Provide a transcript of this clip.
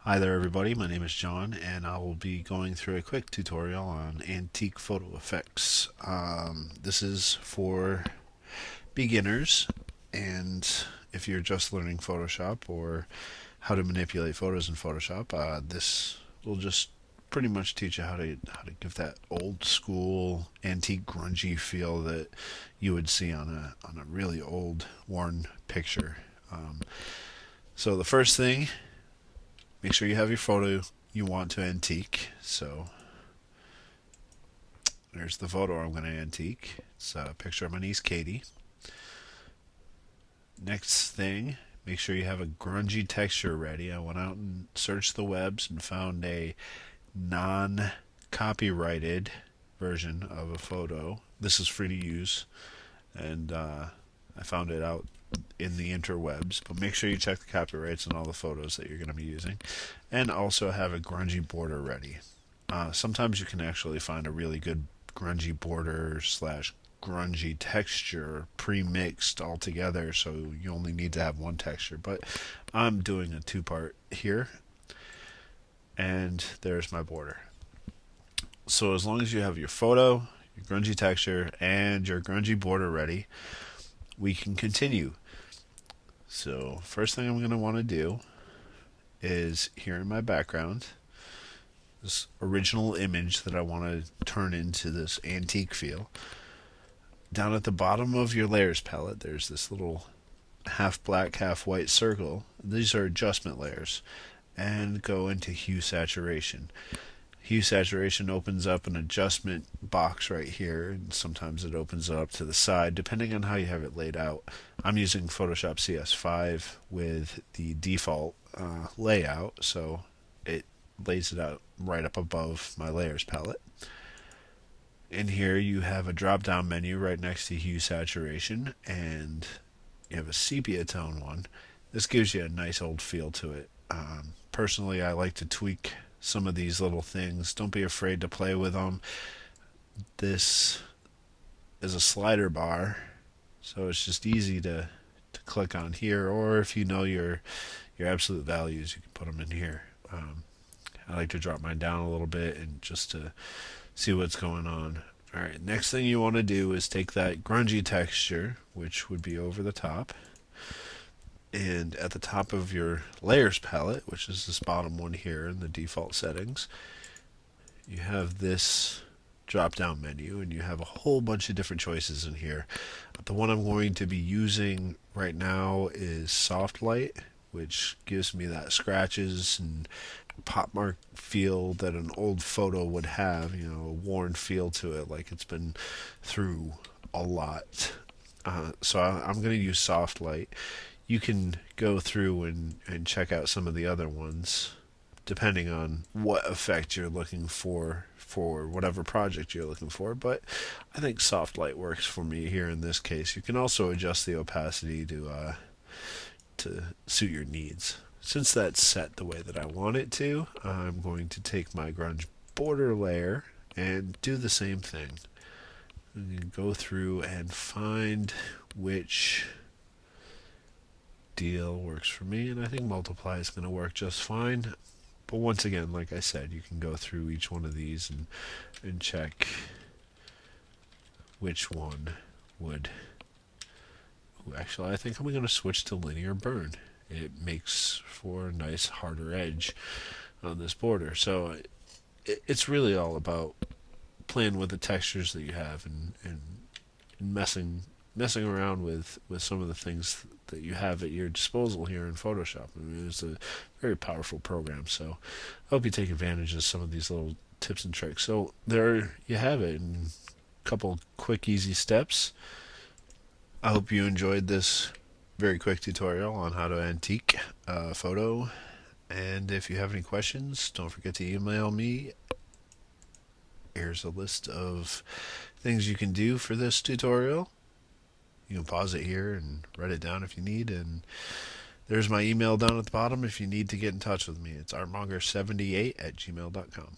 Hi there everybody, my name is John and I will be going through a quick tutorial on antique photo effects. This is for beginners, and if you're just learning Photoshop or how to manipulate photos in Photoshop, this will just pretty much teach you how to give that old school antique grungy feel that you would see on a really old worn picture. So the first thing, make sure you have your photo you want to antique. So there's the photo I'm going to antique. It's a picture of my niece Katie. Next thing, make sure you have a grungy texture ready. I went out and searched the webs and found a non-copyrighted version of a photo. This is free to use, and I found it out in the interwebs, but make sure you check the copyrights on all the photos that you're going to be using, and also have a grungy border ready. Sometimes you can actually find a really good grungy border slash grungy texture pre-mixed all together, so you only need to have one texture, but I'm doing a two-part here, and there's my border. So as long as you have your photo, your grungy texture, and your grungy border ready, we can continue. So first thing I'm going to want to do is here in my background, this original image that I want to turn into this antique feel. Down at the bottom of your layers palette, there's this little half black, half white circle. These are adjustment layers, and go into hue saturation. Hue saturation opens up an adjustment box right here, and sometimes it opens it up to the side depending on how you have it laid out. I'm using Photoshop CS5 with the default layout, so it lays it out right up above my layers palette. In here you have a drop down menu right next to hue saturation, and you have a sepia tone one. This gives you a nice old feel to it. Personally, I like to tweak some of these little things. Don't be afraid to play with them. This is a slider bar, so it's just easy to click on here, or if you know your absolute values, you can put them in here. I like to drop mine down a little bit and just to see what's going on. Alright, next thing you want to do is take that grungy texture, which would be over the top, and at the top of your layers palette, which is this bottom one here in the default settings, you have this drop down menu, and you have a whole bunch of different choices in here. But the one I'm going to be using right now is soft light, which gives me that scratches and pop mark feel that an old photo would have, a worn feel to it, like it's been through a lot. So I'm going to use soft light. You can go through and check out some of the other ones depending on what effect you're looking for whatever project you're looking for, but I think soft light works for me here in this case. You can also adjust the opacity to suit your needs. Since that's set the way that I want it to, I'm going to take my grunge border layer and do the same thing. And go through and find which deal works for me, and I think multiply is going to work just fine. But once again, like I said, you can go through each one of these and check which one would. Ooh, actually, I think I'm going to switch to linear burn. It makes for a nice harder edge on this border. So it's really all about playing with the textures that you have and messing around with some of the things that you have at your disposal here in Photoshop. I mean, it's a very powerful program, so I hope you take advantage of some of these little tips and tricks. So there you have it in a couple quick, easy steps. I hope you enjoyed this very quick tutorial on how to antique a photo, and if you have any questions, don't forget to email me. Here's a list of things you can do for this tutorial. You can pause it here and write it down if you need, and there's my email down at the bottom if you need to get in touch with me. It's artmonger78@gmail.com.